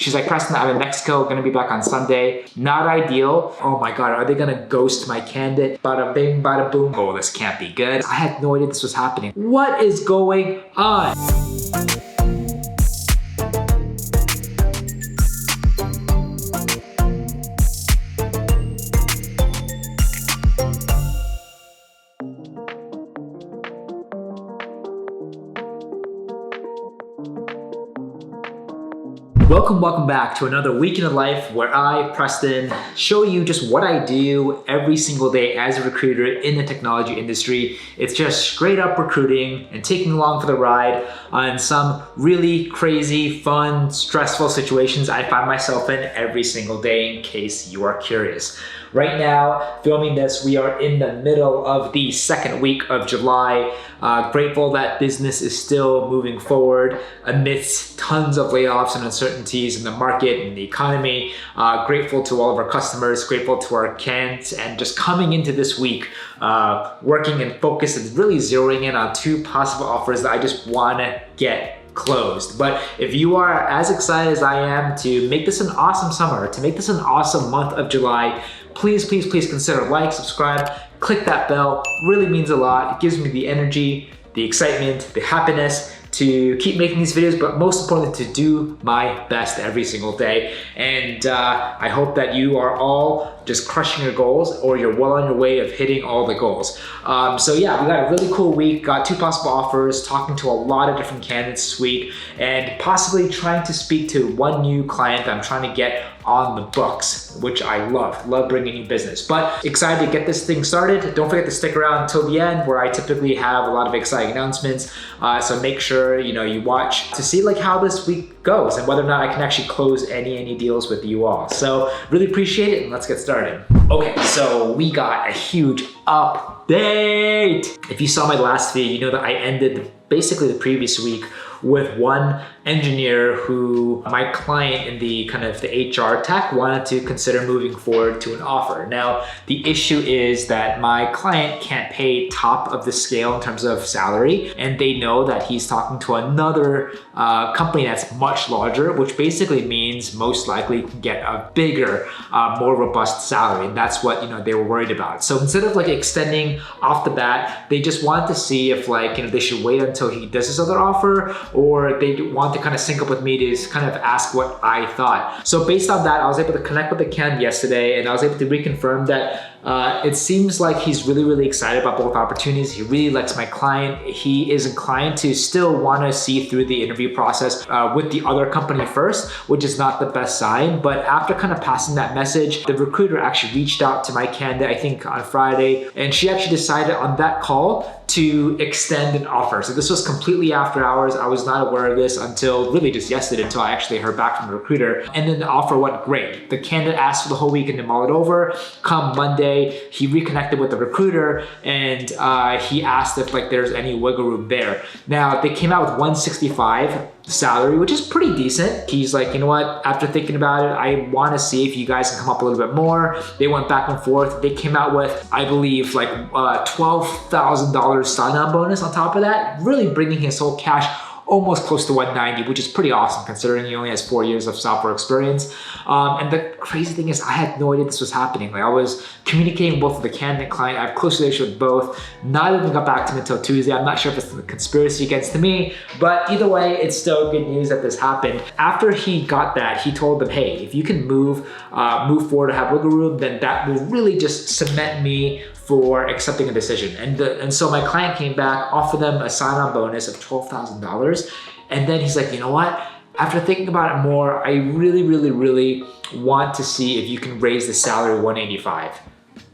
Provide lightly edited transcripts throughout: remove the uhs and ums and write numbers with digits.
She's like, Preston, I'm in Mexico, gonna be back on Sunday. Not ideal. Oh my God, are they gonna ghost my candidate? Bada bing, bada boom. Oh, this can't be good. I had no idea this was happening. What is going on? Welcome back to another week in the life where I, Preston, show you just what I do every single day as a recruiter in the technology industry. It's just straight up recruiting and taking along for the ride on some really crazy, fun, stressful situations I find myself in every single day, in case you are curious. Right now, filming this, we are in the middle of the second week of July. Grateful that business is still moving forward amidst tons of layoffs and uncertainties in the market and the economy. Grateful to all of our customers, grateful to our candidates, and just coming into this week, working and focused and really zeroing in on two possible offers that I just wanna get closed. But if you are as excited as I am to make this an awesome summer, to make this an awesome month of July, please consider like, subscribe, click that bell. Really means a lot. It gives me the energy, the excitement, the happiness to keep making these videos, but most importantly, to do my best every single day. And I hope that you are all just crushing your goals, or you're well on your way of hitting all the goals. So yeah, we got a really cool week, got two possible offers, talking to a lot of different candidates this week, and possibly trying to speak to one new client that I'm trying to get on the books, which I love bringing you business. But excited to get this thing started. Don't forget to stick around until the end, where I typically have a lot of exciting announcements. So make sure you watch to see like how this week goes and whether or not I can actually close any deals with you all. So really appreciate it, and let's get started. Okay, so we got a huge update. If you saw my last video, you know that I ended basically the previous week with one engineer who my client in the kind of the HR tech wanted to consider moving forward to an offer. Now, the issue is that my client can't pay top of the scale in terms of salary, and they know that he's talking to another company that's much larger, which basically means most likely can get a bigger, more robust salary, and that's what they were worried about. So instead of like extending off the bat, they just wanted to see if they should wait until he does this other offer, or they want to kind of sync up with me to kind of ask what I thought. So based on that, I was able to connect with the candidate yesterday, and I was able to reconfirm that it seems like he's really excited about both opportunities. He really likes my client. He is inclined to still want to see through the interview process with the other company first, which is not the best sign. But after kind of passing that message, the recruiter actually reached out to my candidate, I think on Friday, and she actually decided on that call to extend an offer. So this was completely after hours. I was not aware of this until really just yesterday, until I actually heard back from the recruiter. And then the offer went great. The candidate asked for the whole weekend to mull it over. Come Monday, he reconnected with the recruiter, and he asked if there's any wiggle room there. Now, they came out with 165 salary, which is pretty decent. He's like, you know what, after thinking about it, I want to see if you guys can come up a little bit more. They went back and forth. They came out with, I believe, $12,000 sign-on bonus on top of that, really bringing his whole cash almost close to 190, which is pretty awesome considering he only has 4 years of software experience. And the crazy thing is I had no idea this was happening. I was communicating both with the candidate and client. I have close relationship with both. Neither of them got back to me until Tuesday. I'm not sure if it's a conspiracy against me, but either way, it's still good news that this happened. After he got that, he told them, hey, if you can move forward to have wiggle room, then that will really just cement me for accepting a decision. And so my client came back, offered them a sign-on bonus of $12,000. And then he's like, you know what? After thinking about it more, I really want to see if you can raise the salary to 185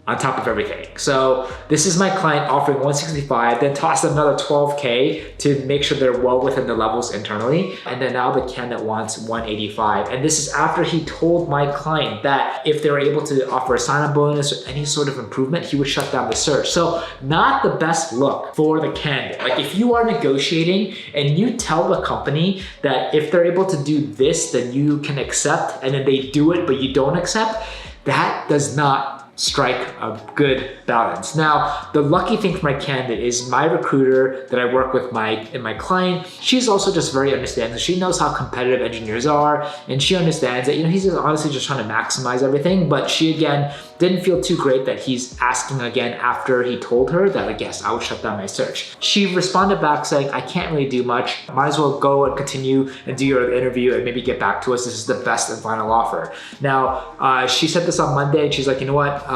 on top of everything. So this is my client offering 165, then tossed another 12K to make sure they're well within the levels internally. And then now the candidate wants 185. And this is after he told my client that if they were able to offer a sign-on bonus or any sort of improvement, he would shut down the search. So not the best look for the candidate. Like if you are negotiating and you tell the company that if they're able to do this, then you can accept, and then they do it, but you don't accept, that does not strike a good balance. Now, the lucky thing for my candidate is my recruiter that I work with in my client, she's also just very understanding. She knows how competitive engineers are, and she understands that, he's just honestly just trying to maximize everything. But she, again, didn't feel too great that he's asking again after he told her that, like, yes, I would shut down my search. She responded back saying, I can't really do much. Might as well go and continue and do your interview and maybe get back to us. This is the best and final offer. Now, she said this on Monday, and she's like, you know what?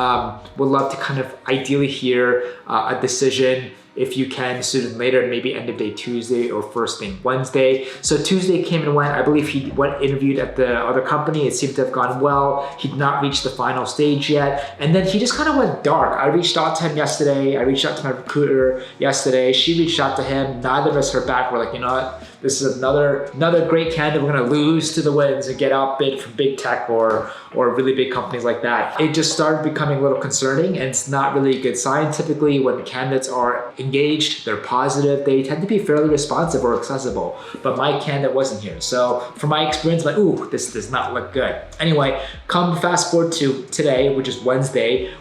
Would love to kind of ideally hear a decision if you can sooner than later, maybe end of day Tuesday or first thing Wednesday. So Tuesday came and went. I believe he interviewed at the other company. It seemed to have gone well. He did not reach the final stage yet. And then he just kind of went dark. I reached out to him yesterday. I reached out to my recruiter yesterday. She reached out to him. Neither of us heard back. We're like, you know what? This is another great candidate. We're gonna lose to the winds and get outbid from big tech or really big companies like that. It just started becoming a little concerning, and it's not really a good sign. Typically, when candidates are engaged, they're positive, they tend to be fairly responsive or accessible. But my candidate wasn't here. So from my experience, I'm like, ooh, this does not look good. Anyway, come fast forward to today, which is Wednesday.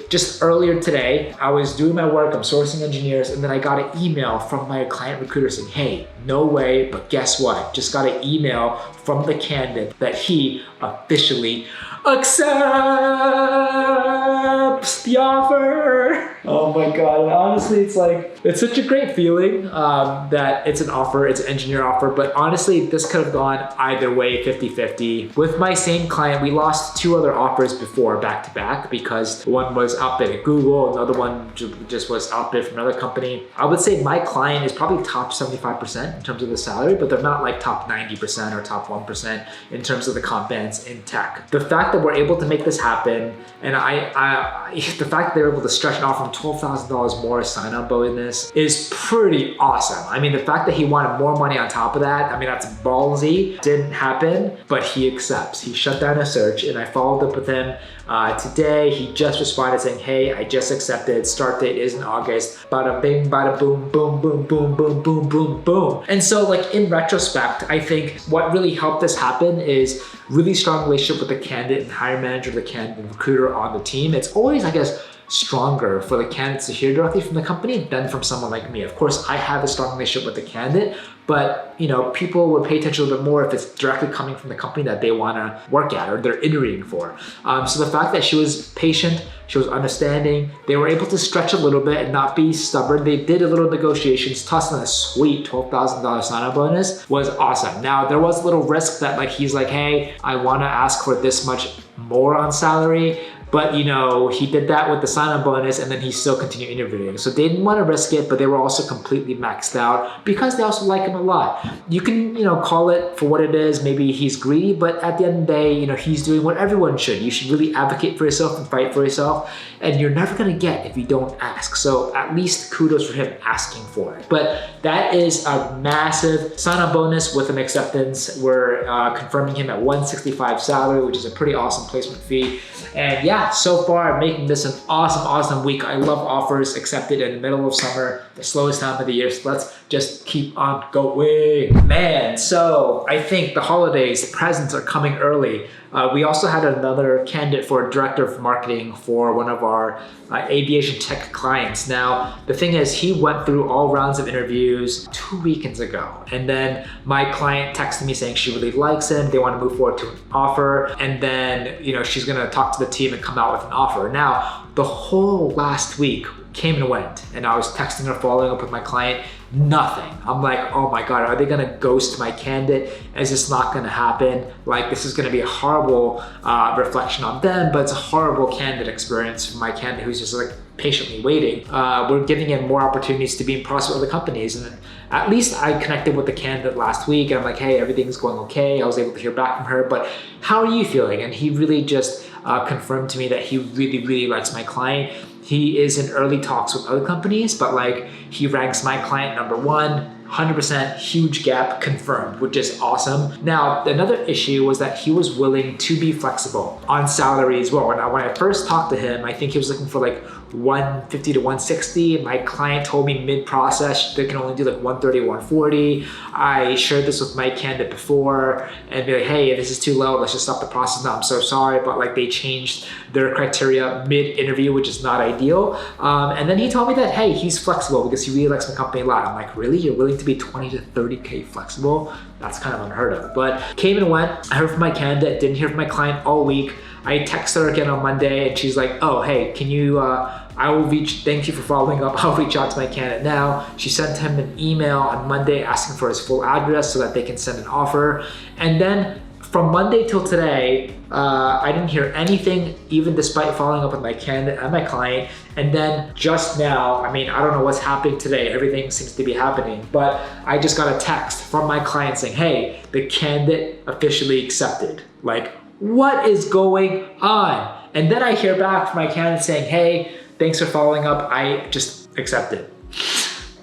Just earlier today, I was doing my work, I'm sourcing engineers, and then I got an email from my client recruiter saying, hey, no way, but guess what? Just got an email from the candidate that he officially accepts the offer. Oh my God, honestly, it's such a great feeling that it's an offer, it's an engineer offer, but honestly, this could have gone either way, 50-50. With my same client, we lost 2 other offers before back to back because one was outbid at Google, another one just was outbid from another company. I would say my client is probably top 75% in terms of the salary, but they're not like top 90% or top 1% in terms of the comp bands in tech. The fact that we're able to make this happen, and the fact that they're able to stretch an offer from $12,000 more sign-on bonus is pretty awesome. I mean, the fact that he wanted more money on top of that, I mean, that's ballsy. Didn't happen, but he accepts. He shut down a search, and I followed up with him today. He just responded saying, hey, I just accepted. Start date is in August. Bada bing, bada boom, boom, boom, boom, boom, boom, boom, boom. And so, like, in retrospect, I think what really helped this happen is really strong relationship with the candidate and hiring manager, the candidate and recruiter on the team. It's always, I guess, stronger for the candidates to hear directly from the company than from someone like me. Of course, I have a strong relationship with the candidate, but people would pay attention a little bit more if it's directly coming from the company that they want to work at or they're interviewing for. So the fact that she was patient, she was understanding, they were able to stretch a little bit and not be stubborn. They did a little negotiations, tossed in a sweet $12,000 sign-on bonus, was awesome. Now, there was a little risk that he's like, hey, I want to ask for this much more on salary. But he did that with the sign-on bonus, and then he still continued interviewing. So they didn't want to risk it, but they were also completely maxed out because they also like him a lot. You can, call it for what it is. Maybe he's greedy, but at the end of the day, he's doing what everyone should. You should really advocate for yourself and fight for yourself, and you're never gonna get if you don't ask. So at least kudos for him asking for it. But that is a massive sign-on bonus with an acceptance. We're confirming him at $165 salary, which is a pretty awesome placement fee. And yeah, so far making this an awesome week. I love offers accepted in the middle of summer, the slowest time of the year. So let's just keep on going. Man, so I think the holidays, the presents are coming early. We also had another candidate for a director of marketing for one of our aviation tech clients. Now, the thing is, he went through all rounds of interviews 2 weekends ago. And then my client texted me saying she really likes him. They want to move forward to an offer. And then, she's going to talk to the team and come out with an offer. Now, the whole last week came and went. And I was texting her, following up with my client. Nothing. I'm like, oh my God, are they gonna ghost my candidate? Is this not gonna happen? This is gonna be a horrible reflection on them, but it's a horrible candidate experience for my candidate who's just patiently waiting. We're giving him more opportunities to be in process with other companies. And at least I connected with the candidate last week, and I'm like, hey, everything's going okay. I was able to hear back from her, but how are you feeling? And he really just confirmed to me that he really likes my client. He is in early talks with other companies, but he ranks my client number 1, 100% huge gap confirmed, which is awesome. Now, another issue was that he was willing to be flexible on salary as well. Now, when I first talked to him, I think he was looking for like 150 to 160. My client told me mid-process they can only do like 130, 140. I shared this with my candidate before and be like, hey, this is too low, let's just stop the process now. I'm so sorry, but like they changed their criteria mid-interview, which is not ideal. And then he told me that, hey, he's flexible because he really likes my company a lot. I'm like, really? You're willing to be 20 to 30K flexible? That's kind of unheard of. But came and went. I heard from my candidate, didn't hear from my client all week. I texted her again on Monday and she's like, oh, hey, can you, thank you for following up. I'll reach out to my candidate now. She sent him an email on Monday asking for his full address so that they can send an offer. And then from Monday till today, I didn't hear anything, even despite following up with my candidate and my client. And then just now, I mean, I don't know what's happening today. Everything seems to be happening, but I just got a text from my client saying, hey, the candidate officially accepted. Like, what is going on? And then I hear back from my candidate saying, hey, thanks for following up. I just accepted.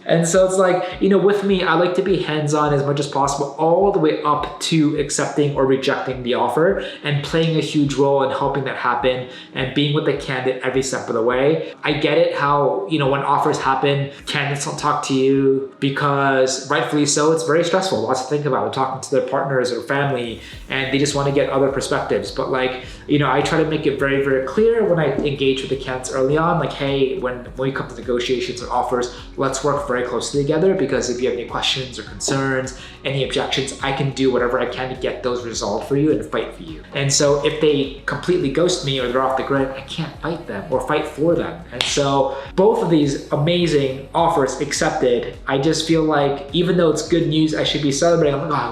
And so it's like, with me, I like to be hands-on as much as possible, all the way up to accepting or rejecting the offer and playing a huge role in helping that happen and being with the candidate every step of the way. I get it how, when offers happen, candidates don't talk to you because rightfully so, it's very stressful. Lots to think about. They're talking to their partners or family and they just want to get other perspectives. But like, I try to make it very, very clear when I engage with the candidates early on, like, hey, when we come to negotiations or offers, let's work very closely together because if you have any questions or concerns, any objections, I can do whatever I can to get those resolved for you and fight for you. And so if they completely ghost me or they're off the grid, I can't fight them or fight for them. And so both of these amazing offers accepted, I just feel like even though it's good news, I should be celebrating. I'm like,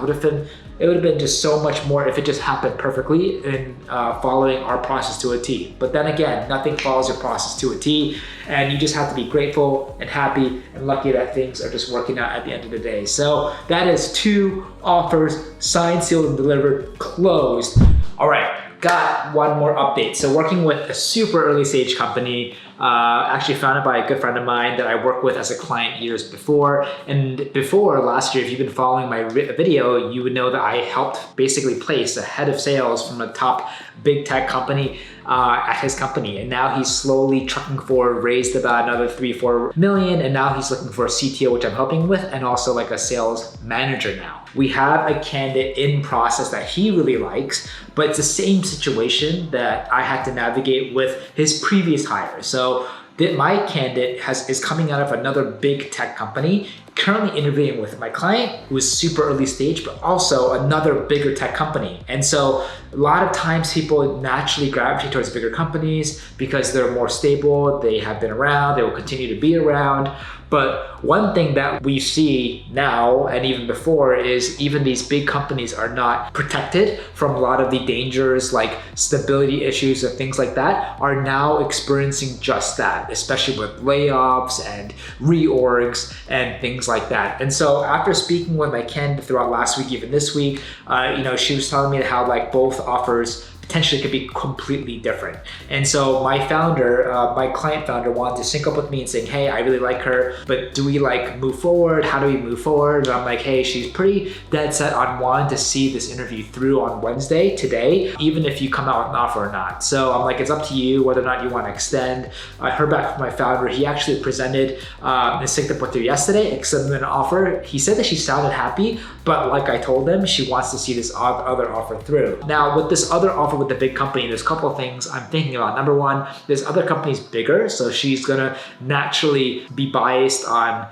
it would have been just so much more if it just happened perfectly in following our process to a T. But then again, nothing follows your process to a T, and you just have to be grateful and happy and lucky that things are just working out at the end of the day. So that is 2 offers, signed, sealed, and delivered, closed. All right, got one more update. So working with a super early stage company, actually founded by a good friend of mine that I worked with as a client years before. And before last year, if you've been following my video, you would know that I helped basically place a head of sales from a top big tech company at his company. And now he's slowly trucking forward, raised about another 3-4 million. And now he's looking for a CTO, which I'm helping with, and also like a sales manager now. We have a candidate in process that he really likes, but it's the same situation that I had to navigate with his previous hire. So my candidate is coming out of another big tech company, currently interviewing with my client who is super early stage, but also another bigger tech company. And so a lot of times people naturally gravitate towards bigger companies because they're more stable, they have been around, they will continue to be around. But one thing that we see now and even before is even these big companies are not protected from a lot of the dangers like stability issues and things like that, are now experiencing just that, especially with layoffs and reorgs and things like that. And so after speaking with my candidate throughout last week, even this week, she was telling me how like both offers potentially could be completely different. And so my client founder wanted to sync up with me and saying, hey, I really like her, but do we like move forward? How do we move forward? And I'm like, hey, she's pretty dead set on wanting to see this interview through on Wednesday, today, even if you come out with an offer or not. So I'm like, it's up to you whether or not you want to extend. I heard back from my founder. He actually presented and synced up with her yesterday, extended an offer. He said that she sounded happy, but like I told him, she wants to see this other offer through. Now with this other offer with the big company, there's a couple of things I'm thinking about. Number one, this other company's bigger, so she's gonna naturally be biased on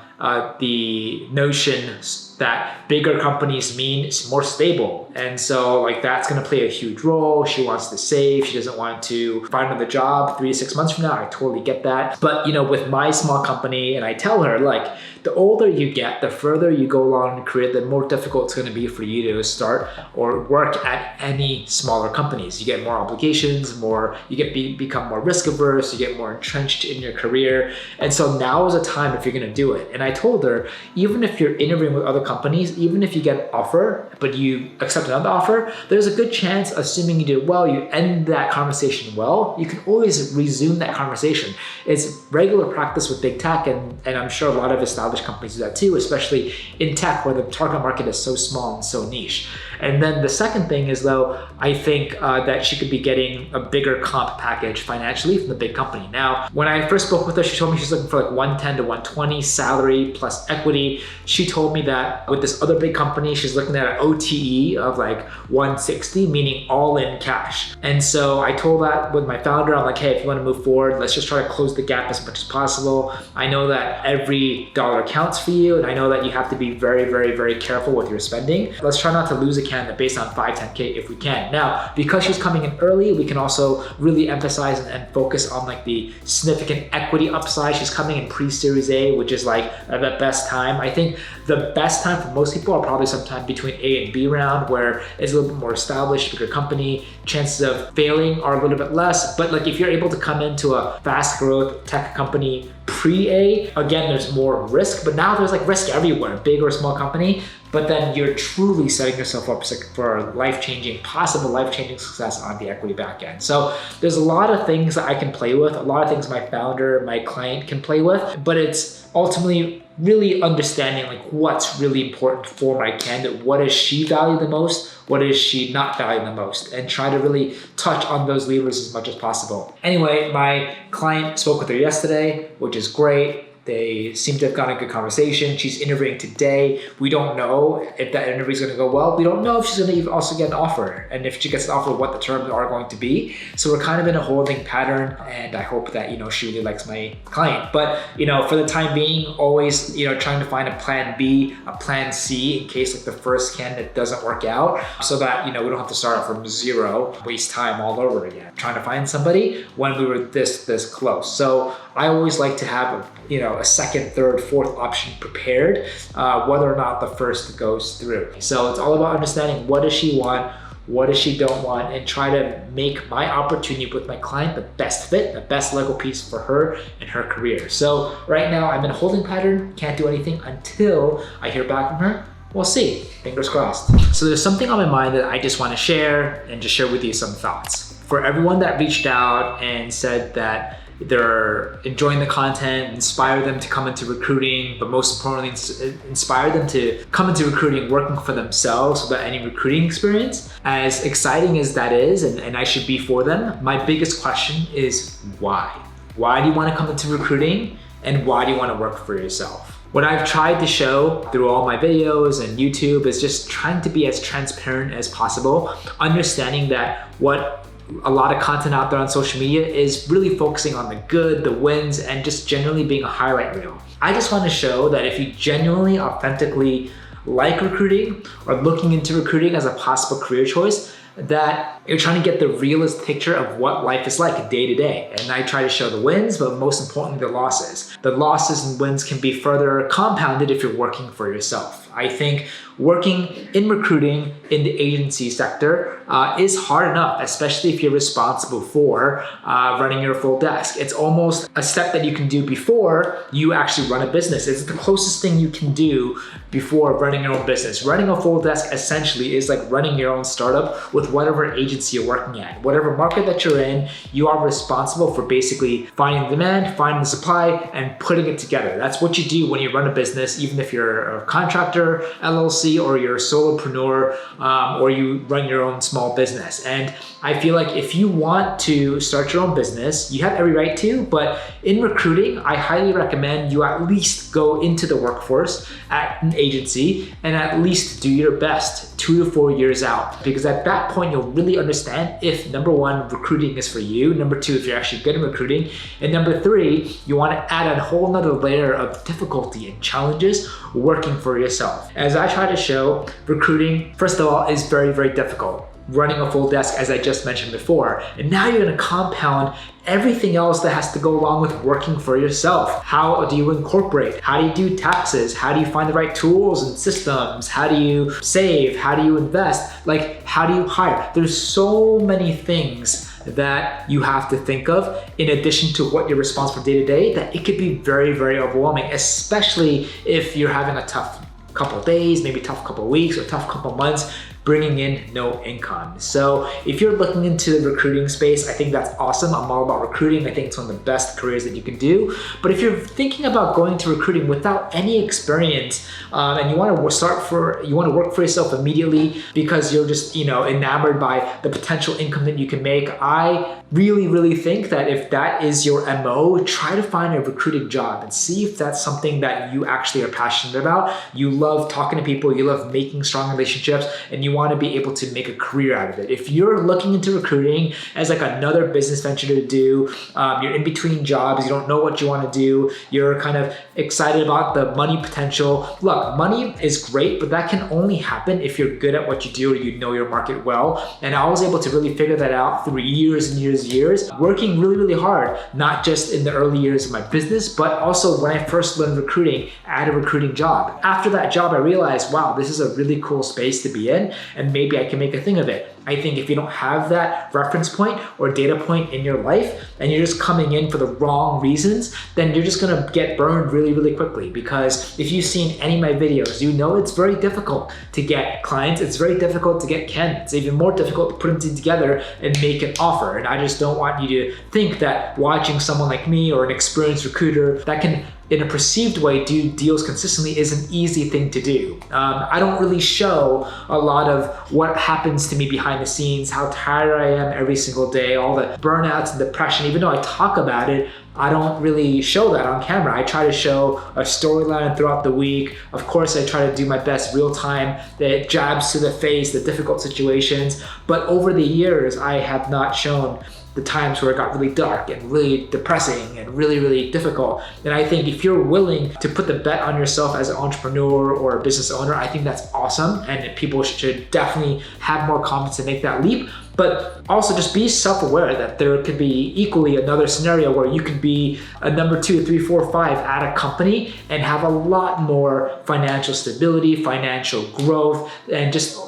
the notion that bigger companies mean more stable. And so like that's gonna play a huge role. She wants to save, she doesn't want to find another job 3 to 6 months from now. I totally get that. But with my small company, and I tell her like, the older you get, the further you go along in your career, the more difficult it's gonna be for you to start or work at any smaller companies. You get more obligations, become more risk averse, you get more entrenched in your career. And so now is a time if you're gonna do it. And I told her, even if you're interviewing with other companies, even if you get an offer, but you accept another offer, there's a good chance, assuming you did well, you end that conversation well, you can always resume that conversation. It's regular practice with big tech, and I'm sure a lot of established companies do that too, especially in tech where the target market is so small and so niche. And then the second thing is, though, I think that she could be getting a bigger comp package financially from the big company. Now, when I first spoke with her, she told me she's looking for like 110 to 120 salary plus equity. She told me that with this other big company, she's looking at an OTE of like 160, meaning all in cash. And so I told that with my founder, I'm like, hey, if you want to move forward, let's just try to close the gap as much as possible. I know that every dollar counts for you, and I know that you have to be very, very, very careful with your spending. Let's try not to lose a candidate based on 5-10K if we can. Now, because she's coming in early, we can also really emphasize and focus on like the significant equity upside. She's coming in pre-Series A, which is like at the best time. I think the best time for most people are probably sometime between A and B round, where it's a little bit more established, bigger company, chances of failing are a little bit less. But like if you're able to come into a fast growth tech company pre-A, again, there's more risk, but now there's like risk everywhere, big or small company, but then you're truly setting yourself up for life-changing, possible life-changing success on the equity back end. So there's a lot of things that I can play with, a lot of things my founder, my client can play with, but it's ultimately really understanding like what's really important for my candidate. What does she value the most? What is she not valuing the most? And try to really touch on those levers as much as possible. Anyway, my client spoke with her yesterday, which is great. They seem to have gotten a good conversation. She's interviewing today. We don't know if that interview is going to go well. We don't know if she's going to also get an offer. And if she gets an offer, what the terms are going to be. So we're kind of in a holding pattern. And I hope that, she really likes my client. But, for the time being, always, trying to find a plan B, a plan C in case like the first candidate doesn't work out, so that, we don't have to start out from zero, waste time all over again, trying to find somebody when we were this close. So I always like to have a second, third, fourth option prepared, whether or not the first goes through. So it's all about understanding what does she want, what does she don't want, and try to make my opportunity with my client the best fit, the best Lego piece for her and her career. So right now I'm in a holding pattern, can't do anything until I hear back from her. We'll see, fingers crossed. So there's something on my mind that I just want to share and just share with you some thoughts. For everyone that reached out and said that they're enjoying the content, inspire them to come into recruiting, but most importantly, inspire them to come into recruiting working for themselves without any recruiting experience. As exciting as that is, and I should be for them, my biggest question is why? Why do you want to come into recruiting, and why do you want to work for yourself? What I've tried to show through all my videos and YouTube is just trying to be as transparent as possible, understanding that what a lot of content out there on social media is really focusing on the good, the wins, and just generally being a highlight reel. I just want to show that if you genuinely, authentically like recruiting or looking into recruiting as a possible career choice, that you're trying to get the realist picture of what life is like day to day. And I try to show the wins, but most importantly, the losses. The losses and wins can be further compounded if you're working for yourself. I think working in recruiting in the agency sector is hard enough, especially if you're responsible for running your full desk. It's almost a step that you can do before you actually run a business. It's the closest thing you can do before running your own business. Running a full desk essentially is like running your own startup with whatever agency you're working at. Whatever market that you're in, you are responsible for basically finding demand, finding the supply, and putting it together. That's what you do when you run a business, even if you're a contractor, LLC, or you're a solopreneur, or you run your own small business. And I feel like if you want to start your own business, you have every right to, but in recruiting, I highly recommend you at least go into the workforce at an agency and at least do your best 2 to 4 years out. Because at that point, you'll really understand if, number one, recruiting is for you, number two, if you're actually good at recruiting, and number three, you want to add a whole nother layer of difficulty and challenges working for yourself. As I try to show, recruiting, first of all, is very, very difficult. running a full desk, as I just mentioned before. And now you're gonna compound everything else that has to go along with working for yourself. How do you incorporate? How do you do taxes? How do you find the right tools and systems? How do you save? How do you invest? Like, how do you hire? There's so many things that you have to think of in addition to what you're responsible for day to day, that it could be very, very overwhelming, especially if you're having a tough couple of days, maybe tough couple of weeks or tough couple of months, bringing in no income. So if you're looking into the recruiting space, I think that's awesome. I'm all about recruiting. I think it's one of the best careers that you can do. But if you're thinking about going to recruiting without any experience, and you want to work for yourself immediately because you're just, enamored by the potential income that you can make, I really, really think that if that is your MO, try to find a recruiting job and see if that's something that you actually are passionate about. You love talking to people, you love making strong relationships, and you want to be able to make a career out of it. If you're looking into recruiting as like another business venture to do, you're in between jobs, you don't know what you want to do, you're kind of excited about the money potential. Look, money is great, but that can only happen if you're good at what you do or you know your market well. And I was able to really figure that out through years and years, working really, really hard, not just in the early years of my business, but also when I first learned recruiting at a recruiting job. After that job, I realized, wow, this is a really cool space to be in, and maybe I can make a thing of it. I think if you don't have that reference point or data point in your life and you're just coming in for the wrong reasons, then you're just gonna get burned really, really quickly. Because if you've seen any of my videos, you know it's very difficult to get clients. It's very difficult to get candidates. It's even more difficult to put them together and make an offer. And I just don't want you to think that watching someone like me or an experienced recruiter that can, in a perceived way, do deals consistently is an easy thing to do. I don't really show a lot of what happens to me behind the scenes, how tired I am every single day, all the burnouts and depression. Even though I talk about it, I don't really show that on camera. I try to show a storyline throughout the week. Of course, I try to do my best real time, the jabs to the face, the difficult situations. But over the years, I have not shown the times where it got really dark and really depressing and really, really difficult. And I think if you're willing to put the bet on yourself as an entrepreneur or a business owner, I think that's awesome. And people should definitely have more confidence to make that leap. But also just be self-aware that there could be equally another scenario where you could be a number 2, 3, 4, 5 at a company and have a lot more financial stability, financial growth, and just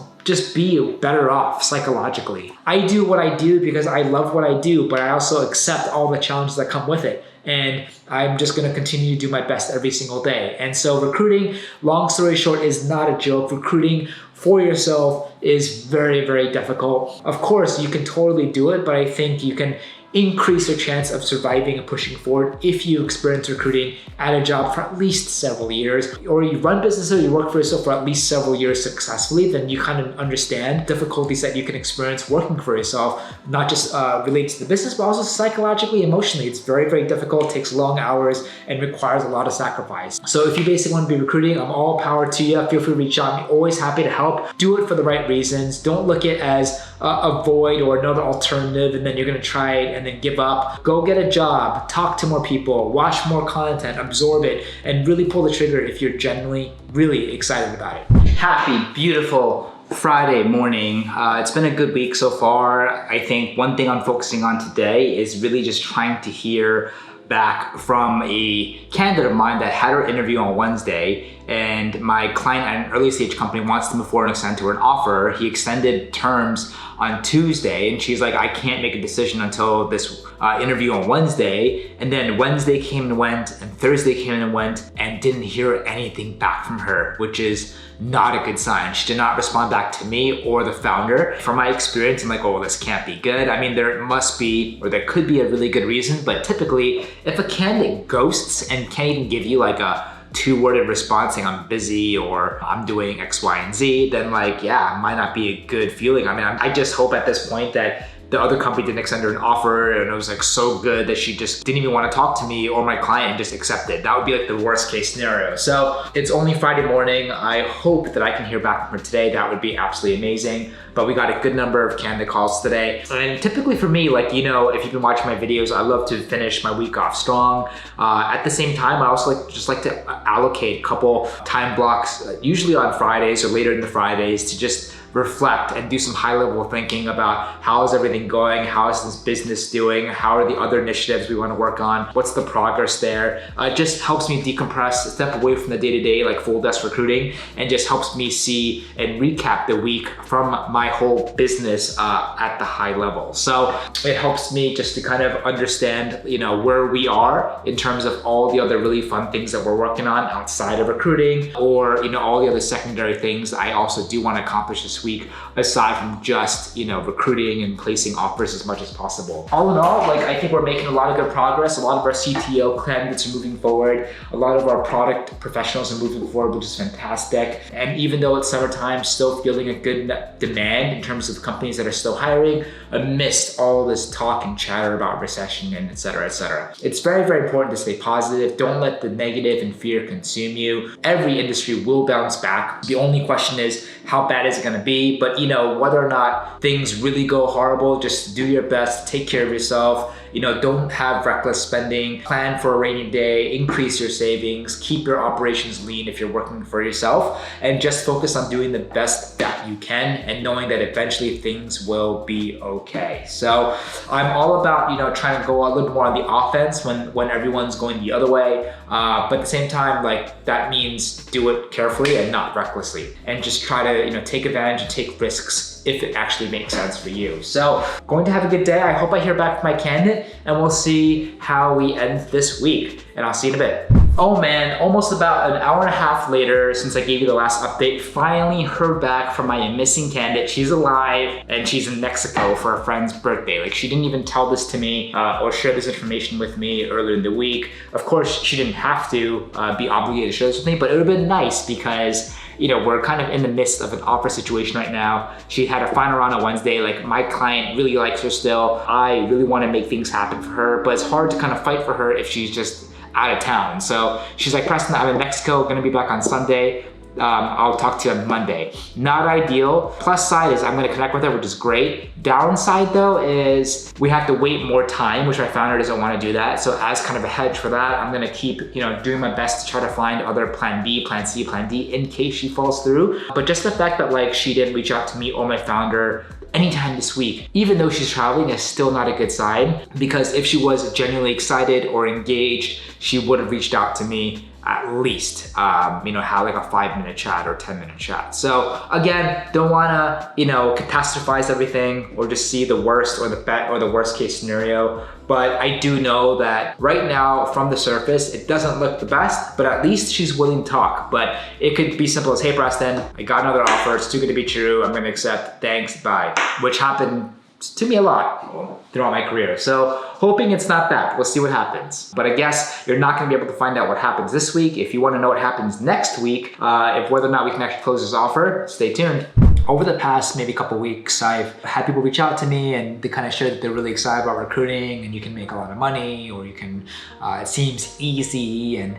be better off psychologically. I do what I do because I love what I do, but I also accept all the challenges that come with it. And I'm just gonna continue to do my best every single day. And so recruiting, long story short, is not a joke. Recruiting for yourself is very, very difficult. Of course, you can totally do it, but I think you can increase your chance of surviving and pushing forward if you experience recruiting at a job for at least several years, or you run business or you work for yourself for at least several years successfully. Then you kind of understand difficulties that you can experience working for yourself, not just related to the business, but also psychologically, emotionally. It's very, very difficult, takes long hours, and requires a lot of sacrifice. So if you basically want to be recruiting, I'm all power to you. Feel free to reach out. I'm always happy to help. Do it for the right reasons. Don't look at it as a void or another alternative and then you're going to try it and then give up. Go get a job, talk to more people, watch more content, absorb it, and really pull the trigger if you're genuinely really excited about it. Happy, beautiful Friday morning. It's been a good week so far. I think one thing I'm focusing on today is really just trying to hear back from a candidate of mine that had her interview on Wednesday, and my client at an early stage company wants to move forward and extend to her an offer. He extended terms on Tuesday, and she's like, I can't make a decision until this interview on Wednesday. And then Wednesday came and went, and Thursday came and went, and didn't hear anything back from her, which is not a good sign. She did not respond back to me or the founder. From my experience, I'm like, oh, this can't be good. I mean, there must be, or there could be a really good reason, but typically if a candidate ghosts and can't even give you like a two-worded response saying I'm busy or I'm doing X, Y, and Z, then like, yeah, it might not be a good feeling. I mean, I just hope at this point that the other company didn't extend her an offer and it was like so good that she just didn't even want to talk to me or my client and just accept it. That would be like the worst case scenario. So it's only Friday morning. I hope that I can hear back from her today. That would be absolutely amazing. But we got a good number of candidate calls today. And typically for me, like, you know, if you've been watching my videos, I love to finish my week off strong. At the same time, I also just like to allocate a couple time blocks, usually on Fridays or later in the Fridays, to just reflect and do some high-level thinking about how is everything going, how is this business doing, how are the other initiatives we want to work on, what's the progress there. It just helps me decompress, step away from the day-to-day like full desk recruiting, and just helps me see and recap the week from my whole business at the high level. So it helps me just to kind of understand, where we are in terms of all the other really fun things that we're working on outside of recruiting, or all the other secondary things I also do want to accomplish this week, aside from just recruiting and placing offers as much as possible. All in all, I think we're making a lot of good progress. A lot of our CTO candidates are moving forward. A lot of our product professionals are moving forward, which is fantastic. And even though it's summertime, still feeling a good demand in terms of companies that are still hiring, amidst all this talk and chatter about recession and et cetera, et cetera. It's very, very important to stay positive. Don't let the negative and fear consume you. Every industry will bounce back. The only question is, how bad is it gonna be? But whether or not things really go horrible, just do your best, take care of yourself. Don't have reckless spending, plan for a rainy day, increase your savings, keep your operations lean if you're working for yourself, and just focus on doing the best that you can and knowing that eventually things will be okay. So I'm all about, trying to go a little more on the offense when everyone's going the other way. But at the same time, that means do it carefully and not recklessly, and just try to, take advantage and take risks if it actually makes sense for you. So going to have a good day. I hope I hear back from my candidate, and we'll see how we end this week, and I'll see you in a bit. Oh man, almost about an hour and a half later since I gave you the last update, finally heard back from my missing candidate. She's alive and she's in Mexico for a friend's birthday. She didn't even tell this to me or share this information with me earlier in the week. Of course, she didn't have to be obligated to share this with me, but it would have been nice because we're kind of in the midst of an offer situation right now. She had a final round on Wednesday. My client really likes her still. I really want to make things happen for her, but it's hard to kind of fight for her if she's just out of town. So she's like, Preston, I'm in Mexico, gonna be back on Sunday. I'll talk to you on Monday. Not ideal. Plus side is I'm gonna connect with her, which is great. Downside though is we have to wait more time, which my founder doesn't wanna do that. So as kind of a hedge for that, I'm gonna keep doing my best to try to find other plan B, plan C, plan D in case she falls through. But just the fact that she didn't reach out to me or my founder anytime this week, even though she's traveling, is still not a good sign, because if she was genuinely excited or engaged, she would have reached out to me at least, have a 5-minute chat or 10-minute chat. So again, don't wanna, catastrophize everything or just see the worst or the worst case scenario. But I do know that right now from the surface, it doesn't look the best, but at least she's willing to talk. But it could be simple as, hey Preston, I got another offer, it's too good to be true, I'm gonna accept, thanks, bye. Which happened to me a lot throughout my career. So hoping it's not that, we'll see what happens. But I guess you're not gonna be able to find out what happens this week. If you wanna know what happens next week, if whether or not we can actually close this offer, stay tuned. Over the past maybe couple weeks, I've had people reach out to me and they kind of share that they're really excited about recruiting and you can make a lot of money, or you can, it seems easy, and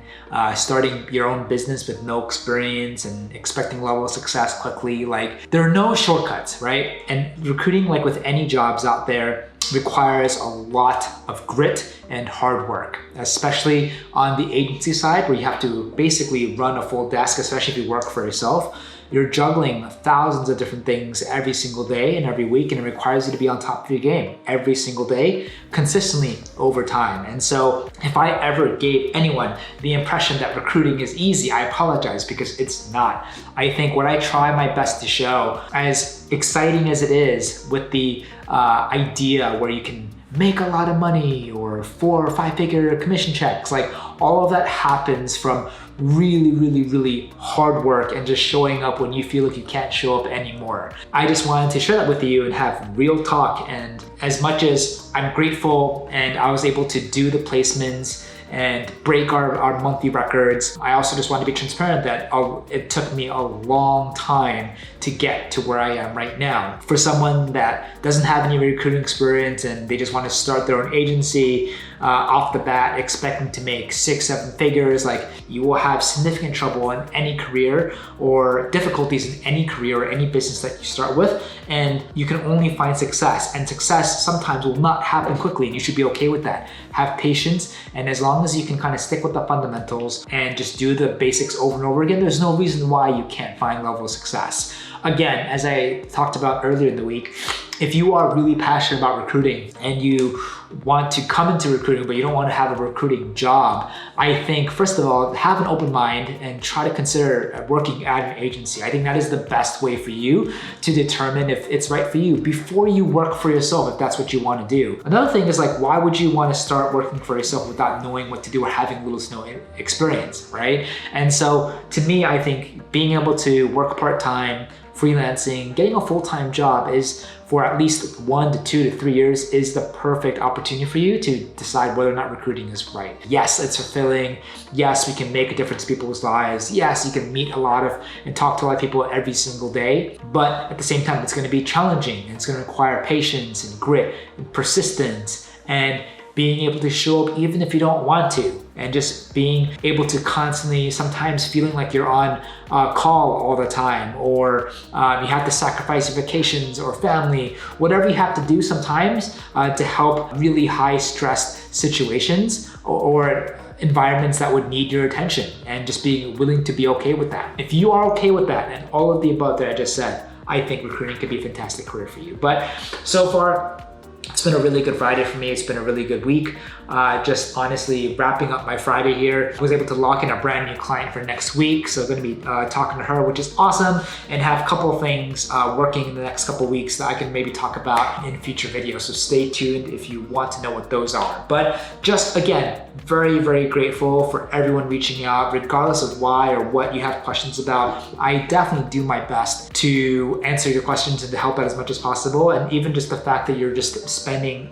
starting your own business with no experience and expecting level of success quickly. There are no shortcuts, right? And recruiting, with any jobs out there, requires a lot of grit and hard work, especially on the agency side where you have to basically run a full desk, especially if you work for yourself. You're juggling thousands of different things every single day and every week, and it requires you to be on top of your game every single day, consistently over time. And so if I ever gave anyone the impression that recruiting is easy, I apologize, because it's not. I think what I try my best to show, as exciting as it is with the idea where you can make a lot of money or 4 or 5 figure commission checks, all of that happens from really, really, really hard work and just showing up when you feel like you can't show up anymore. I just wanted to share that with you and have real talk. And as much as I'm grateful and I was able to do the placements and break our monthly records, I also just want to be transparent that it took me a long time to get to where I am right now. For someone that doesn't have any recruiting experience and they just want to start their own agency, off the bat expecting to make 6-7 figures, like you will have significant trouble in any career or difficulties in any career or any business that you start with, and you can only find success, and success sometimes will not happen quickly, and you should be okay with that. Have patience, and as long as you can kind of stick with the fundamentals and just do the basics over and over again, there's no reason why you can't find level of success. Again, as I talked about earlier in the week, if you are really passionate about recruiting and you want to come into recruiting, but you don't want to have a recruiting job, I think, first of all, have an open mind and try to consider working at an agency. I think that is the best way for you to determine if it's right for you before you work for yourself, if that's what you want to do. Another thing is, like, why would you want to start working for yourself without knowing what to do or having little to no experience, right? And so to me, I think being able to work part-time, freelancing, getting a full-time job is for at least 1 to 2 to 3 years is the perfect opportunity for you to decide whether or not recruiting is right. Yes, it's fulfilling. Yes, we can make a difference in people's lives. Yes, you can meet a lot of and talk to a lot of people every single day. But at the same time, it's going to be challenging. And it's going to require patience and grit and persistence and being able to show up even if you don't want to, and just being able to constantly, sometimes feeling like you're on call all the time, or you have to sacrifice your vacations or family, whatever you have to do sometimes to help really high stress situations or environments that would need your attention, and just being willing to be okay with that. If you are okay with that and all of the above that I just said, I think recruiting could be a fantastic career for you. But so far, it's been a really good Friday for me. It's been a really good week. Just honestly wrapping up my Friday here. I was able to lock in a brand new client for next week. So I'm gonna be talking to her, which is awesome, and have a couple of things working in the next couple of weeks that I can maybe talk about in future videos. So stay tuned if you want to know what those are. But just again, very, very grateful for everyone reaching out, regardless of why or what you have questions about. I definitely do my best to answer your questions and to help out as much as possible. And even just the fact that you're just spending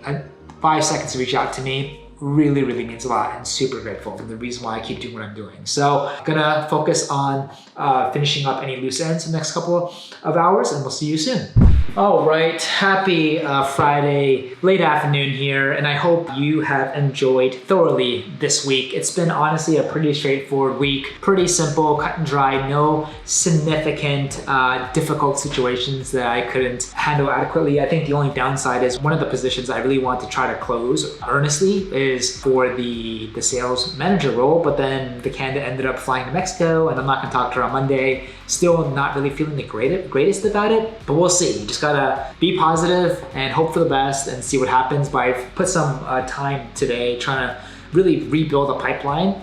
5 seconds to reach out to me really, really means a lot, and super grateful for the reason why I keep doing what I'm doing. So gonna focus on finishing up any loose ends in the next couple of hours, and we'll see you soon. All right, happy Friday, late afternoon here, and I hope you have enjoyed thoroughly this week. It's been honestly a pretty straightforward week, pretty simple, cut and dry, no significant difficult situations that I couldn't handle adequately. I think the only downside is one of the positions I really want to try to close earnestly is for the sales manager role, but then the candidate ended up flying to Mexico, and I'm not gonna talk to her on Monday. Still not really feeling the greatest about it, but we'll see. You just gotta be positive and hope for the best and see what happens. But I've put some time today trying to really rebuild a pipeline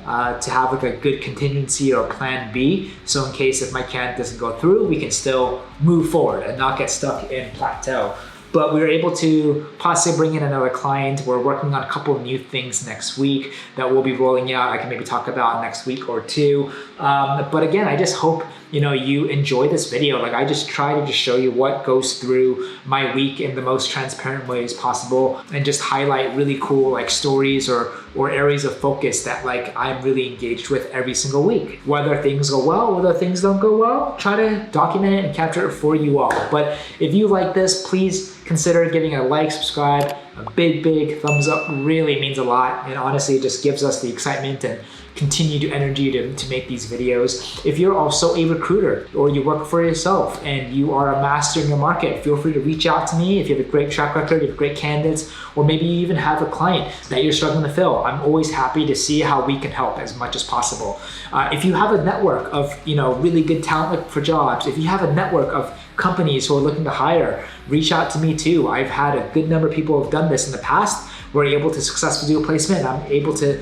to have like a good contingency or plan B. So in case if my candidate doesn't go through, we can still move forward and not get stuck in plateau. But we were able to possibly bring in another client. We're working on a couple of new things next week that we'll be rolling out. I can maybe talk about next week or two. But again, I just hope you enjoy this video. Like, I just try to just show you what goes through my week in the most transparent ways possible, and just highlight really cool like stories or areas of focus that like I'm really engaged with every single week. Whether things go well, whether things don't go well, try to document it and capture it for you all. But if you like this, please consider giving it a like, subscribe. A big thumbs up really means a lot, and honestly it just gives us the excitement and continued energy to make these videos. If you're also a recruiter or you work for yourself and you are a master in your market, feel free to reach out to me. If you have a great track record, you have great candidates, or maybe you even have a client that you're struggling to fill, I'm always happy to see how we can help as much as possible. If you have a network of really good talent for jobs, if you have a network of companies who are looking to hire, reach out to me too. I've had a good number of people who have done this in the past. We're able to successfully do a placement. I'm able to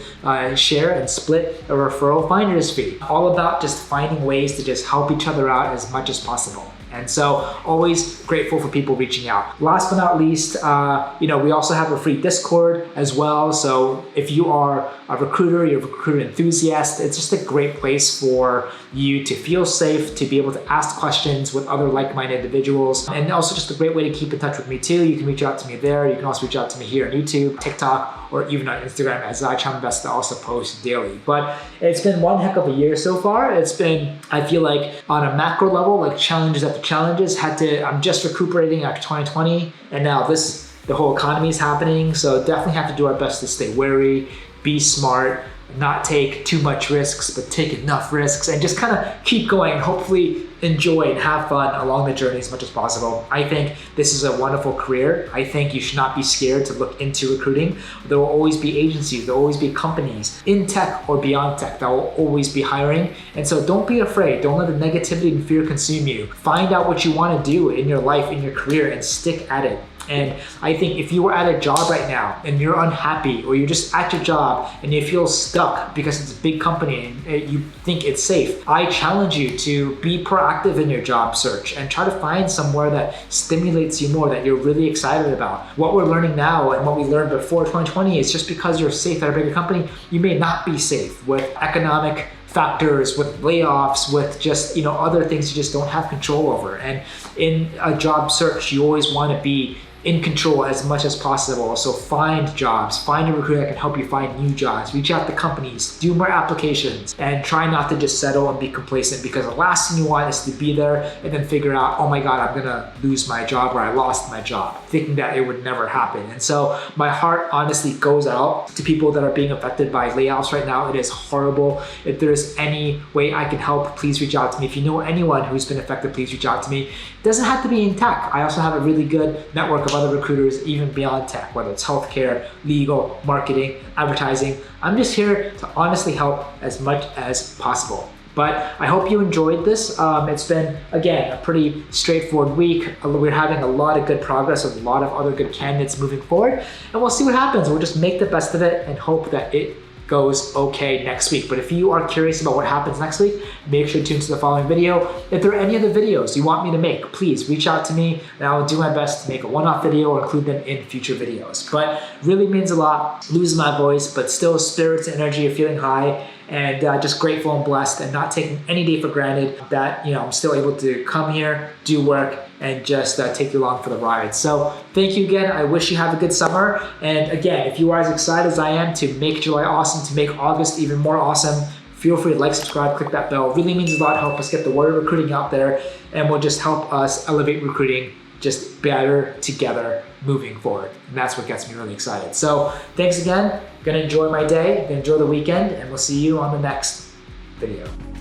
share and split a referral finder's fee. All about just finding ways to just help each other out as much as possible. And so always grateful for people reaching out. Last but not least, we also have a free Discord as well. So if you are a recruiter, you're a recruiter enthusiast, it's just a great place for you to feel safe, to be able to ask questions with other like-minded individuals. And also just a great way to keep in touch with me too. You can reach out to me there. You can also reach out to me here on YouTube, TikTok, or even on Instagram, as I try my best to also post daily. But it's been one heck of a year so far. It's been, I feel like on a macro level, like challenges after challenges, I'm just recuperating after 2020. And now this the whole economy is happening. So definitely have to do our best to stay wary, be smart, not take too much risks, but take enough risks and just kind of keep going and hopefully enjoy and have fun along the journey as much as possible. I think this is a wonderful career. I think you should not be scared to look into recruiting. There will always be agencies, there will always be companies in tech or beyond tech that will always be hiring. And so don't be afraid. Don't let the negativity and fear consume you. Find out what you want to do in your life, in your career, and stick at it. And I think if you were at a job right now and you're unhappy, or you're just at your job and you feel stuck because it's a big company and you think it's safe, I challenge you to be proactive in your job search and try to find somewhere that stimulates you more, that you're really excited about. What we're learning now and what we learned before 2020 is just because you're safe at a bigger company, you may not be safe with economic factors, with layoffs, with just, other things you just don't have control over. And in a job search, you always want to be in control as much as possible. So find jobs, find a recruiter that can help you find new jobs, reach out to companies, do more applications, and try not to just settle and be complacent, because the last thing you want is to be there and then figure out, oh my God, I'm gonna lose my job, or I lost my job, thinking that it would never happen. And so my heart honestly goes out to people that are being affected by layoffs right now. It is horrible. If there's any way I can help, please reach out to me. If you know anyone who's been affected, please reach out to me. It doesn't have to be in tech. I also have a really good network of other recruiters, even beyond tech, whether it's healthcare, legal, marketing, advertising. I'm just here to honestly help as much as possible. But I hope you enjoyed this. It's been, again, a pretty straightforward week. We're having a lot of good progress with a lot of other good candidates moving forward, and we'll see what happens. We'll just make the best of it and hope that it goes okay next week. But if you are curious about what happens next week, make sure to tune to the following video. If there are any other videos you want me to make, please reach out to me and I will do my best to make a one-off video or include them in future videos. But really means a lot, losing my voice, but still spirits and energy are feeling high, and just grateful and blessed, and not taking any day for granted that I'm still able to come here, do work, and just take you along for the ride. So thank you again. I wish you have a good summer. And again, if you are as excited as I am to make July awesome, to make August even more awesome, feel free to like, subscribe, click that bell. It really means a lot. Help us get the word of recruiting out there, and will just help us elevate recruiting just better together moving forward. And that's what gets me really excited. So thanks again. Gonna enjoy my day, gonna enjoy the weekend, and we'll see you on the next video.